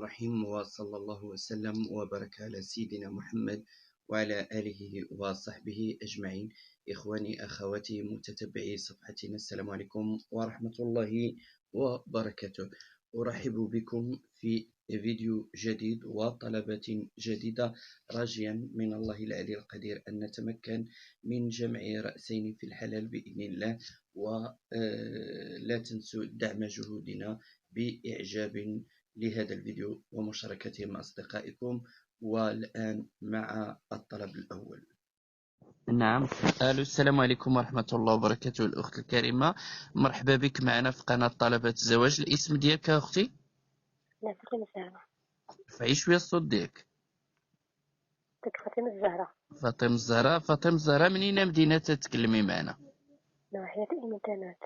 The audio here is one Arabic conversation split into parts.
الرحيم، وصلى الله وسلم وبارك على سيدنا محمد وعلى آله وصحبه أجمعين. إخواني أخواتي متتبعي صفحتنا، السلام عليكم ورحمة الله وبركاته. أرحب بكم في فيديو جديد وطلبات جديدة، راجيا من الله العلي القدير أن نتمكن من جمع رأسين في الحلال بإذن الله. ولا تنسوا دعم جهودنا بإعجاب لهذا الفيديو ومشاركته مع أصدقائكم. والآن مع الطلب الأول. نعم. السلام عليكم ورحمة الله وبركاته. الأخت الكريمة، مرحبا بك معنا في قناة طلبات الزواج. الاسم ديالك أختي؟ لا، فاطمة الزهراء. رفعي شوية الصوت ديالك. فاطمة الزهراء. فاطمة الزهراء. فاطمة الزهراء، منين مدينة تتكلمي معنا؟ نواحي إيمن تانوت.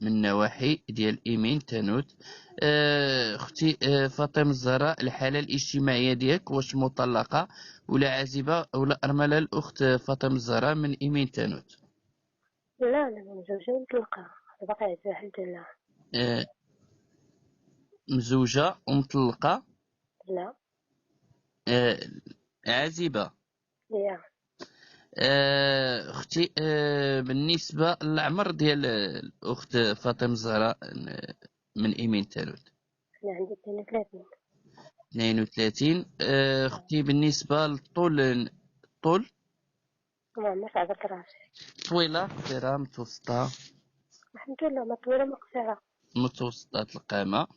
من نواحي ديال إيمين تانوت. أختي فاطمة الزهراء، الحالة الاجتماعية ديالك واش مطلقة ولا عازبة ولا أرملة؟ الأخت فاطمة الزهراء من إيمين تانوت. لا، أنا متزوجة ومطلقة، باقي عزيزة الحمد لله. مزوجة ومطلقة؟ لا. عازبة؟ يا اختي، بالنسبه للعمر ديال الاخت فاطمه الزهراء من ايمين تالوت؟ أنا عندي 32. 32. اختي بالنسبه للطول، طول ما عمرت عبرت راسي طويله قصيره متوسطه؟ الحمد لله، ما طويلة ما قصيرة. متوسطه القامه.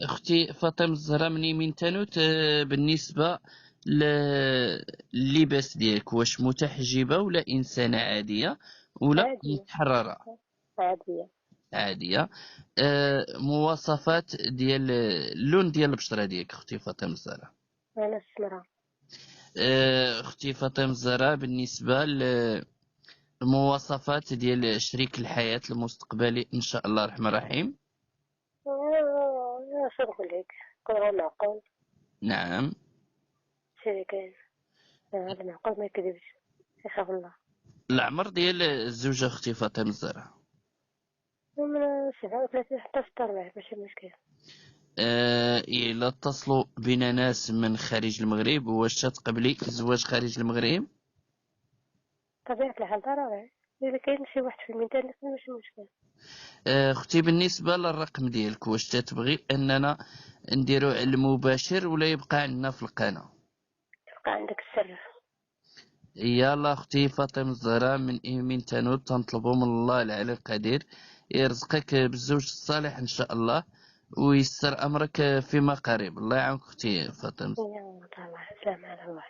اختي فاطمه الزهراء من ايمين تالوت، بالنسبه لللباس ديالك واش متحجبه ولا انسانه عاديه ولا عادية. متحرره؟ عادية. عادية. مواصفات ديال اللون ديال البشرة ديالك اختي فاطمة الزهراء؟ أنا السمرة. اختي فاطمة الزهراء، بالنسبة للمواصفات ديال شريك الحياة المستقبلي ان شاء الله الرحمن الرحيم؟ شو نقول لك، كون هو معقول. نعم. شي كاين، هذا معقول ما يكذبش، يخاف الله. العمر ديال الزوجة اختي فاطمة الزهراء؟ من 37 حتى 46 ماشي مشكل. إلا اتصلوا بنا ناس من خارج المغرب، واش تقبلي الزواج خارج المغرب؟ طبيعة الحال ضروري، إذا كاين شي واحد في الميدان ماشي مشكل. اختي بالنسبة للرقم ديالك، واش تتبغي اننا نديرو على المباشر ولا يبقى عندنا في القناة؟ تبقى عندك السر. يلا اختي فاطمة الزهراء من ايمين تانوت، تنطلبوا من الله العلي القدير يرزقك بالزوج الصالح ان شاء الله ويسر امرك فيما قريب. الله يعاونك اختي فاطمة. يا الله، سلام على الله.